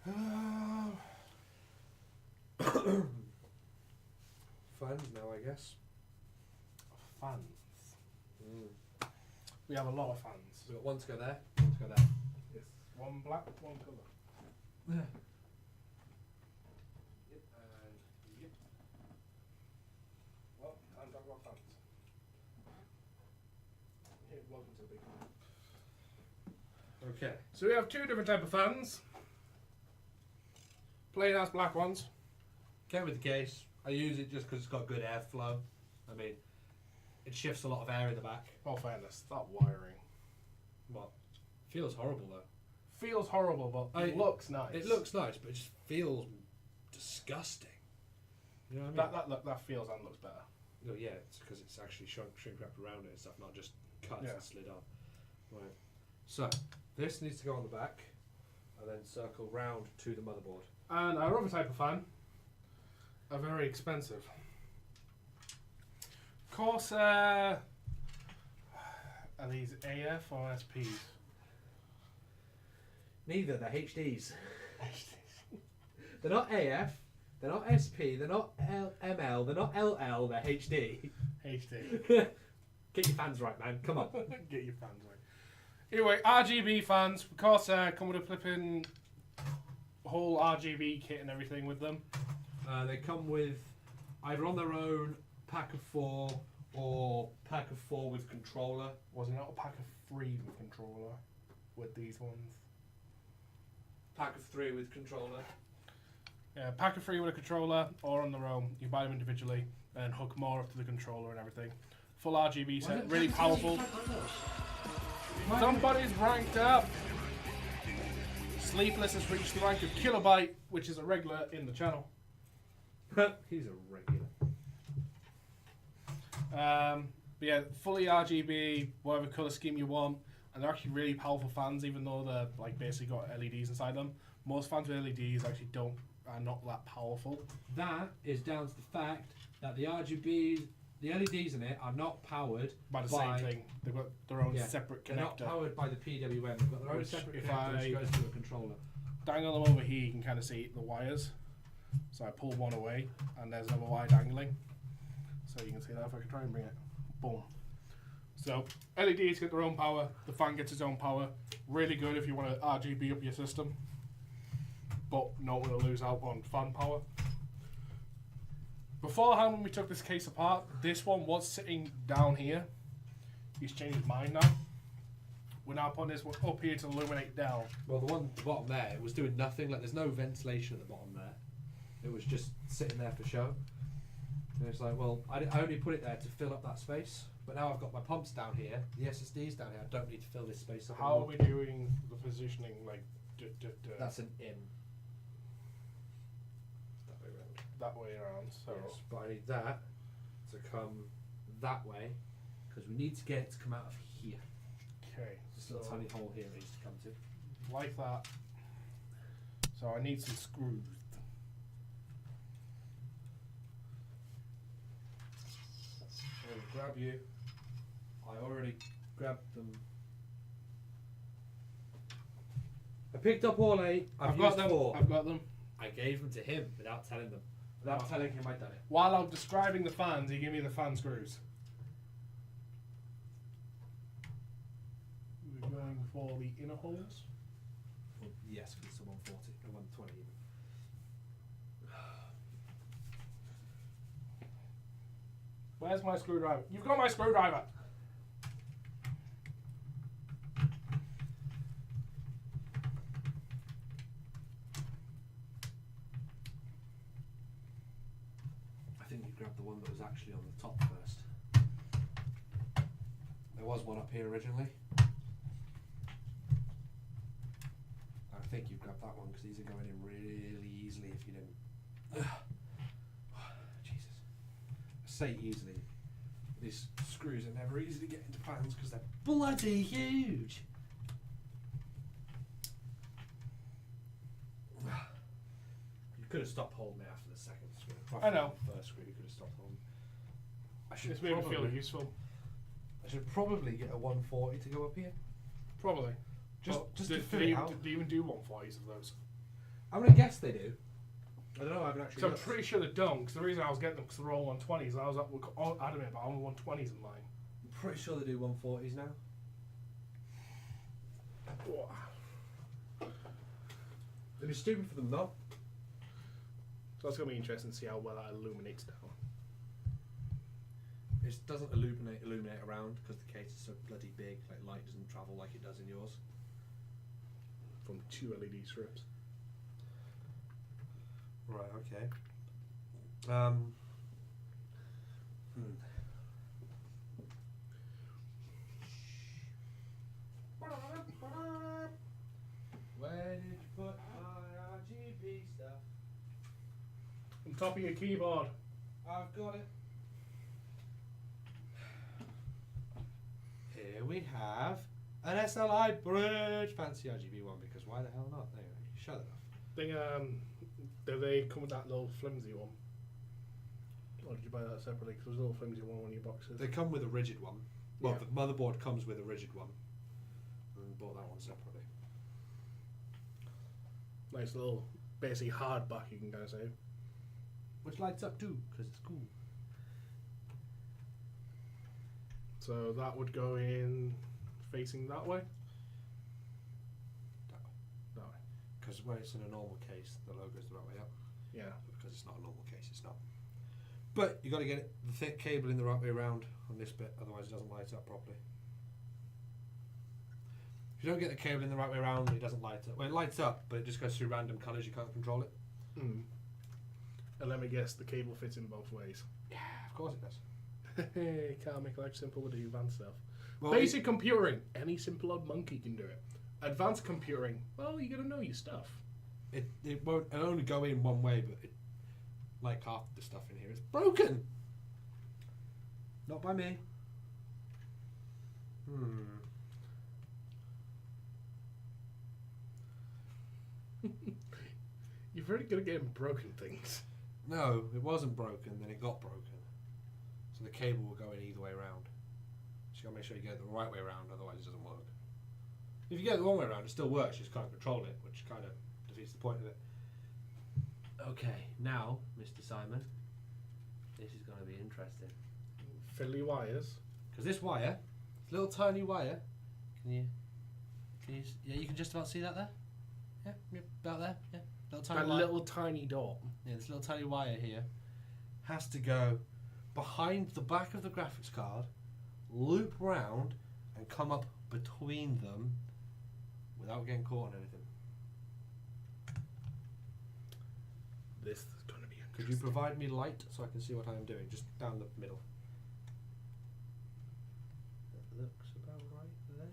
Fans now, I guess. Fans. We have a lot of fans. We've got one to go there, one to go there. Yes. One black, one colour. Yeah. Yep, and yep. Well, I'm talking about fans. Here, welcome to the big one. Okay. So we have two different type of fans. Plain ass black ones. Came with the case. I use it just because it's got good airflow. I mean, it shifts a lot of air in the back. All fairness, that wiring. Well, feels horrible though. Feels horrible, but it looks nice. It looks nice, but it just feels disgusting. You know what I mean? That feels and looks better. Oh yeah, it's because it's actually shrink wrapped around it and stuff, not just cut and slid on. Right. So this needs to go on the back, and then circle round to the motherboard. And our other type of fan are very expensive. Of course, are these AF or SPs? Neither. They're HDs. They're not AF. They're not SP. They're not ML. They're not LL. They're HD. HD. Get your fans right, man. Come on. Get your fans right. Anyway, RGB fans, of course, come with a flipping whole RGB kit and everything with them. They come with either on their own pack of 4 or pack of 4 with controller. Was it not a pack of 3 with controller with these ones? Pack of 3 with controller. Yeah, pack of 3 with a controller or on their own. You buy them individually and hook more up to the controller and everything. Full RGB set, really powerful. Somebody's ranked up. Sleepless has reached the rank of Kilobyte, which is a regular in the channel. He's a regular. But yeah, fully RGB, whatever colour scheme you want. And they're actually really powerful fans, even though they're like basically got LEDs inside them. Most fans with LEDs actually are not that powerful. That is down to the fact that the RGB, the LEDs in it are not powered by the same thing. They've got their own separate connector. They're not powered by the PWM. They've got their own separate connector which goes to a controller. Dangle them over here, you can kind of see the wires. So I pull one away, and there's another wire dangling. So you can see that if I can try and bring it. Boom. So LEDs get their own power. The fan gets its own power. Really good if you want to RGB up your system, but not want to lose out on fan power. Beforehand, when we took this case apart, this one was sitting down here. He's changed his mind now. We're now putting this one up here to illuminate down. Well, the one at the bottom there, it was doing nothing. Like, there's no ventilation at the bottom there. It was just sitting there for show. And it's like, well, I only put it there to fill up that space. But now I've got my pumps down here, the SSDs down here. I don't need to fill this space up. How are we doing the positioning? Like, that's an in. That way around. So, yes, but I need that to come that way because we need to get it to come out of here. Okay. Just a little tiny hole here it needs to come to. Like that. So I need some screws. I'm going to grab you. I already grabbed them. I picked up all 8. I've got used them. 4. I've got them. I gave them to him without telling them. Without telling him I'd done it. While I'm describing the fans, he gave me the fan screws. We're going for the inner holes. Well, yes, because it's a 140 or 120 even. Where's my screwdriver? You've got my screwdriver! I think you grabbed the one that was actually on the top first. There was one up here originally. I think you grabbed that one because these are going in really easily if you didn't. Jesus. I say easily. These screws are never easy to get into fans because they're bloody huge. You could have stopped holding it after the second screw. I know. The first screw you could have stopped holding. It's made me feel useful. I should probably get a 140 to go up here. Probably. Just do to fill it out. Do you even do 140s of those? I'm gonna guess they do. I don't know. I haven't actually. So I'm looked. pretty sure they don't. Because the reason I was getting them because they're all 120s, and I was all adamant about all 120s in mine. I'm pretty sure they do 140s now. It'd be stupid for them not. So it's gonna be interesting to see how well that illuminates down. It doesn't illuminate around because the case is so bloody big. Like light doesn't travel like it does in yours. From 2 LED strips. Right. Okay. Where did you put my RGB stuff? On top of your keyboard. I've got it. Here we have an SLI bridge. Fancy RGB one because why the hell not? Anyway, shut it off. Thing, do they come with that little flimsy one? Or did you buy that separately? Because there's a little flimsy one on your boxes. They come with a rigid one. Well, Yeah. the motherboard comes with a rigid one. And bought that one separately. Nice little, basically hard back, you can kind of say. Which lights up too, because it's cool. So that would go in facing that way? That way. That way. Because when it's in a normal case, the logo's the right way up. Yeah. Because it's not a normal case, it's not. But you got to get the thick cable in the right way around on this bit, otherwise it doesn't light up properly. If you don't get the cable in the right way around, it doesn't light up. Well, it lights up, but it just goes through random colours. You can't control it. Mm. And let me guess, the cable fits in both ways. Yeah, of course it does. Can't make life simple with the advanced stuff. Well, Basic computing, any simple old monkey can do it. Advanced computing, well, you gotta know your stuff. it won't. It'll only go in one way, but it, like half the stuff in here is broken. Not by me. You're very good at getting broken things. No, it wasn't broken. Then it got broken. So the cable will go in either way around. So you gotta make sure you get it the right way around, otherwise it doesn't work. If you get it the wrong way around, it still works. You just can't control it, which kind of defeats the point of it. Okay, now, Mr. Simon, this is going to be interesting. Fiddly wires. Because this wire, this little tiny wire, yeah, you can just about see that there? Yeah, about there, yeah. Little tiny That wire. little tiny dot. Yeah, this little tiny wire here has to go behind the back of the graphics card, loop round, and come up between them without getting caught on anything. This is going to be Could you provide me light so I can see what I am doing? Just down the middle. That looks about right there.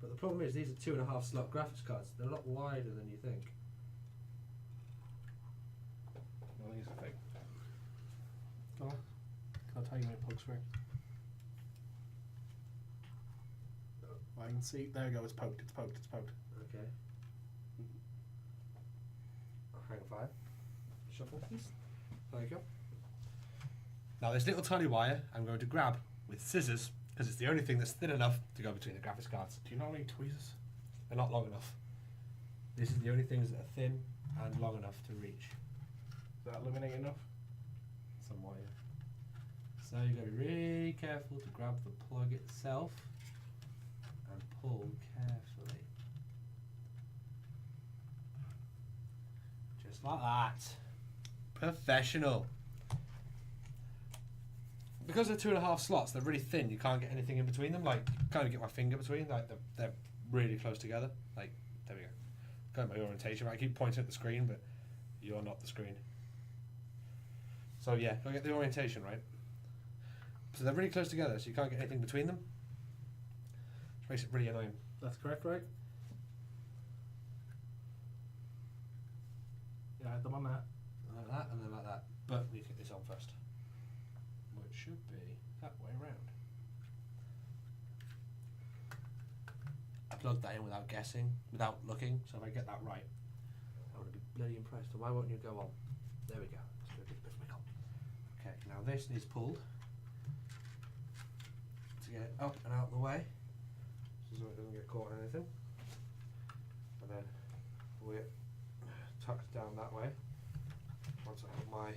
But the problem is these are 2.5 slot graphics cards. They're a lot wider than you think. Well, here's the thing. Oh, can I tell you my plug spring? I can see. There we go. It's poked. It's poked. It's poked. Okay. Hang 5. Shuffle, please. There you go. Now this little tiny wire I'm going to grab with scissors because it's the only thing that's thin enough to go between the graphics cards. Do you know any tweezers? They're not long enough. This is the only things that are thin and long enough to reach. Is that illuminate enough? Some wire. So you've got to be really careful to grab the plug itself and pull carefully. Just like that. Professional. Because they're 2.5 slots, they're really thin. You can't get anything in between them. Like, you can't get my finger between. Like, they're really close together. Like, there we go. Got my orientation. Right? I keep pointing at the screen, but you're not the screen. So yeah, gotta get the orientation right. So they're really close together, so you can't get anything between them. Which makes it really annoying. That's correct, right? Yeah, I had them on there. Like that, and then like that. But we need to get this on first. Which should be that way around. I plugged that in without guessing, without looking, so if I get that right, I'm going to be bloody impressed. And why won't you go on? There we go. Let's do a bit of wiggle. Okay, now this needs pulled to get it up and out of the way, so it doesn't get caught in anything. And then we're tucked down that way. Once I have my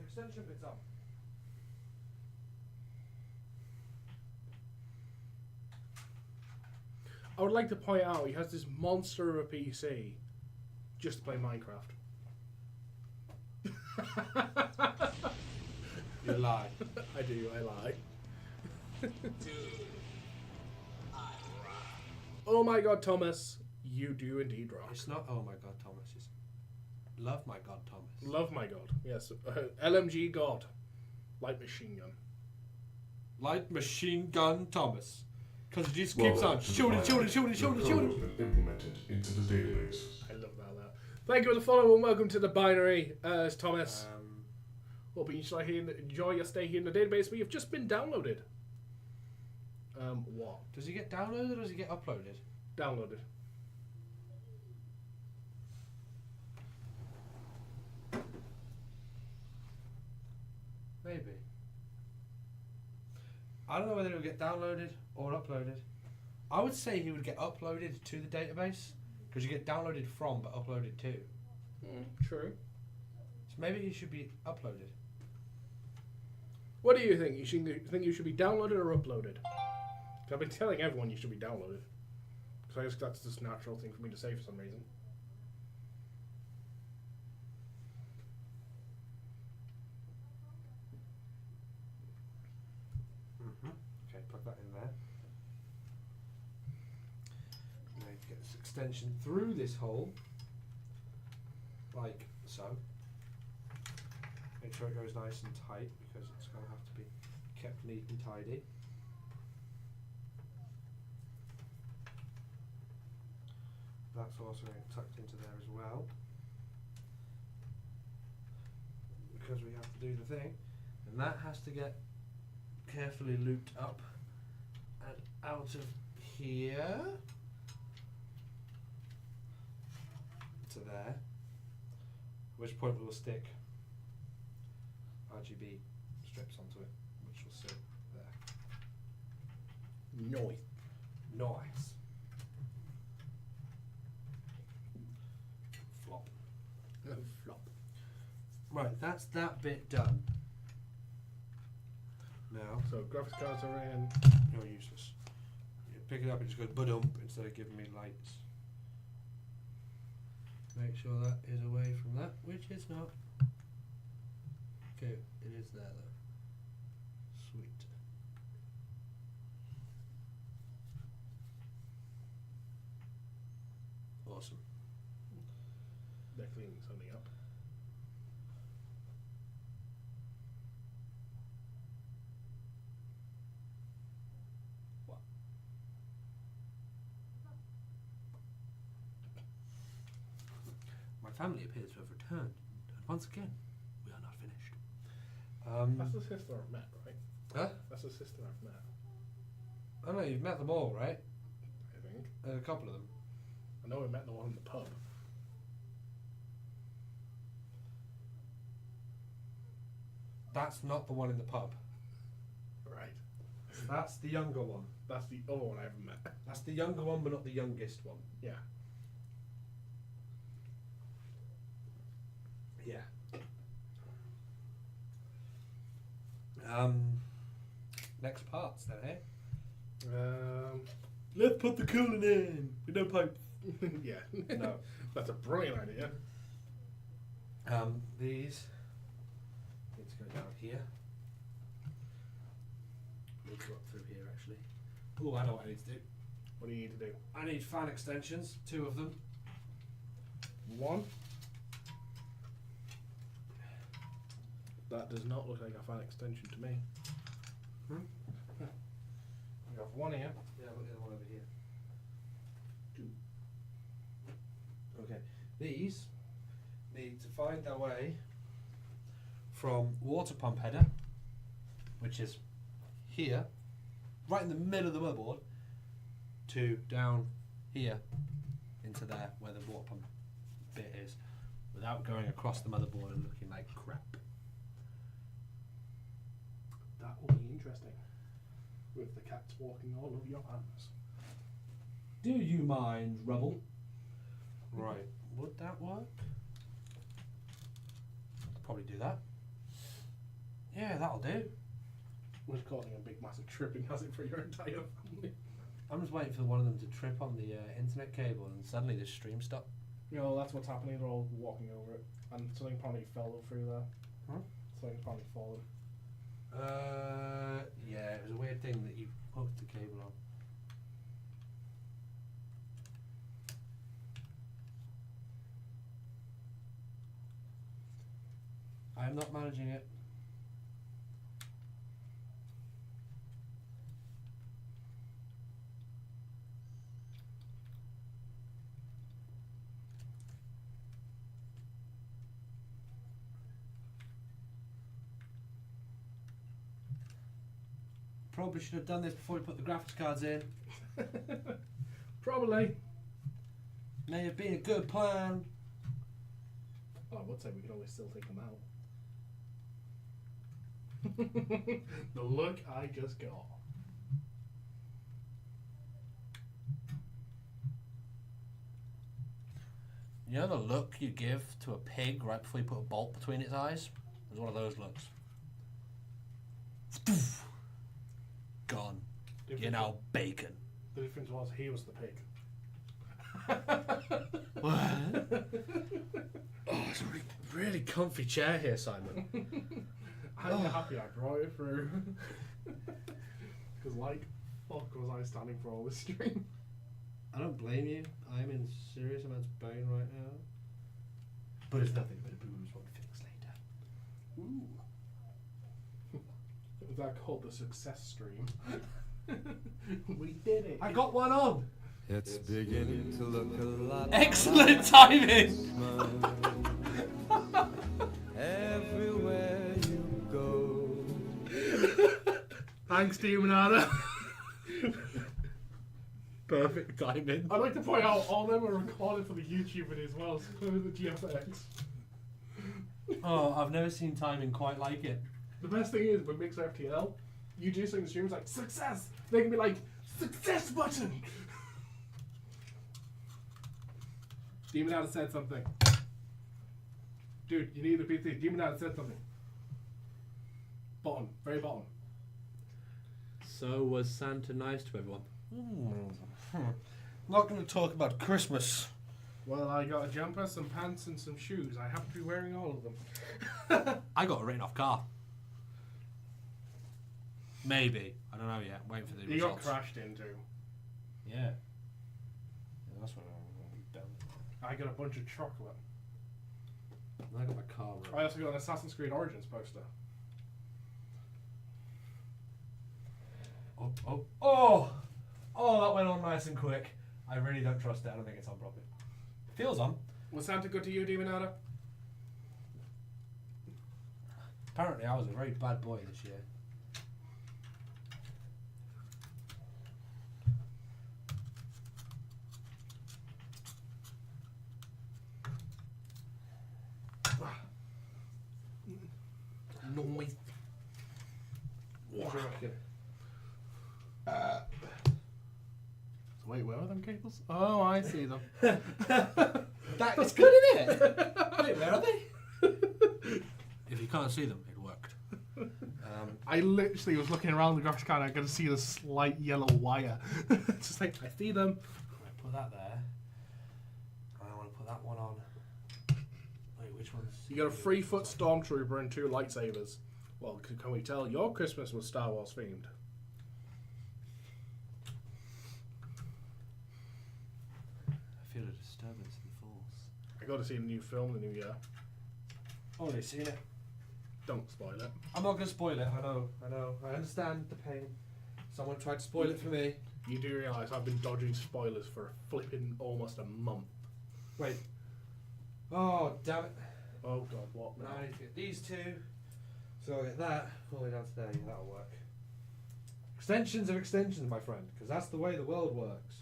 extension bits on. I would like to point out he has this monster of a PC just to play Minecraft. You lie. I do, I lie. Oh my god, Thomas, you do indeed rock. It's not oh my god, Thomas. It's love my god, Thomas. Love my god, yes. LMG god. Light machine gun. Light machine gun Thomas. Because it just keeps on shooting. Implemented into the database. I love that. Thank you for the follow and welcome to the binary. It's Thomas. Hoping you shall enjoy your stay here in the database. We have just been downloaded. What? Does he get downloaded or does he get uploaded? Downloaded. Maybe. I don't know whether it will get downloaded or uploaded. I would say he would get uploaded to the database because you get downloaded from but uploaded to. True. So maybe he should be uploaded. What do you think? You think you should be downloaded or uploaded? 'Cause I've been telling everyone you should be downloaded. Because I guess that's just a natural thing for me to say for some reason. Okay, plug that in there. Now you get this extension through this hole, like so. Make sure it goes nice and tight because it's going to have to be kept neat and tidy. That's also tucked into there as well because we have to do the thing, and that has to get carefully looped up and out of here to there, at which point we will stick RGB strips onto it, which will sit there. Nice. Flop. Right, that's that bit done. Now, So graphics cards are in. you're useless. You pick it up and just go ba-dump instead of giving me lights. Make sure that is away from that, which it's not. Okay, it is there though. Sweet. Awesome. They're cleaning something up. What? My family appears to have returned, and once again, we are not finished. That's the sister I've met, right? Huh? That's the sister I've met, I know you've met them all, right? I think. A couple of them. I know we met the one in the pub. That's not the one in the pub. Right. That's the younger one. That's the other one I haven't met. That's the younger one, but not the youngest one. Yeah. Yeah. Next parts then, hey? Let's put the coolant in. We don't pipe. Yeah. No. That's a brilliant idea. These need to go down here. Need to go up through here actually. Oh, I know what I need to do. What do you need to do? I need fan extensions, 2 of them. One. That does not look like a fan extension to me. Hmm? We have one here. Yeah, I've got the other one over here. 2. Okay, these need to find their way from water pump header, which is here, right in the middle of the motherboard, to down here into there where the water pump bit is, without going across the motherboard and looking like crap. That will be interesting. With the cats walking all over your hands. Do you mind, Rebel? Right. Would that work? Probably do that. Yeah, that'll do. We're causing a big massive tripping hazard for your entire family. I'm just waiting for one of them to trip on the internet cable and suddenly the stream stopped. You know, that's what's happening. They're all walking over it, and something probably fell through there. Huh? Something's probably fallen. Yeah, it was a weird thing that you hooked the cable on. I'm not managing it. Probably should have done this before we put the graphics cards in. Probably. May have been a good plan. Oh, I would say we could always still take them out. The look I just got. You know the look you give to a pig right before you put a bolt between its eyes? It was one of those looks. Gone. You're now bacon. The difference was he was the pig. What? Oh, it's a really comfy chair here, Simon. I'm happy I brought it through. Because like, fuck was I standing for all this stream. I don't blame you. I'm in serious amounts of pain right now. But it's nothing but a bruise. Won't fix later. Ooh. Is that called the success stream? We did it. I got one on. It's beginning to look a lot Excellent timing. everywhere you go. Thanks, Demonada. Perfect timing. I'd like to point out all of them are recorded for the YouTube video as well, so the GFX. Oh, I've never seen timing quite like it. The best thing is when Mixer FTL, you do something in the stream, it's like success. They can be like success button. Demonada said something. Dude, you need the PC. Demonada said something. Bottom, very bottom. So was Santa nice to everyone? Not going to talk about Christmas. Well, I got a jumper, some pants, and some shoes. I have to be wearing all of them. I got a written off car. Maybe. I don't know yet. Waiting for the You got results. crashed into. Yeah. That's what I'm going to be done. I got a bunch of chocolate. I got my car written. I also got an Assassin's Creed Origins poster. Oh, that went on nice and quick. I really don't trust it. I don't think it's on properly. Feels on. Was Santa good to you, Demonada? Apparently, I was a very bad boy this year. Noise. Wait, where are them cables? Oh, I see them. That is good, isn't it? Wait, where are they? If you can't see them, it worked. I literally was looking around the graphics card and I could see the slight yellow wire. Just like, I see them. I put that there. I want to put that one on. Wait, which one's... You got a 3-foot stormtrooper and 2 lightsabers. Well, can we tell your Christmas was Star Wars themed? I feel a disturbance in the force. I got to see the new film the new year. Already seen it. Don't spoil it. I'm not going to spoil it. I know. I understand the pain. Someone tried to spoil it for me. You do realise I've been dodging spoilers for a flipping almost a month. Wait. Oh, damn it. Oh god, what Now now? I need to get these two. So I'll get that all the way down to there. Yeah, that'll work. Extensions of extensions, my friend, because that's the way the world works.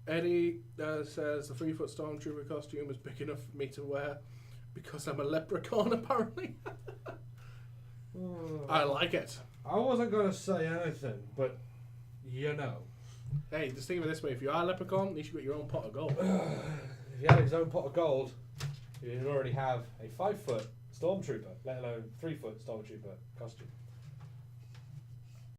Eddie says the 3-foot stormtrooper costume is big enough for me to wear because I'm a leprechaun, apparently. Oh. I like it. I wasn't going to say anything, but you know. Hey, just think of it this way: if you are a leprechaun, at least you got your own pot of gold. If he had his own pot of gold, he'd already have a 5-foot stormtrooper, let alone 3-foot stormtrooper costume.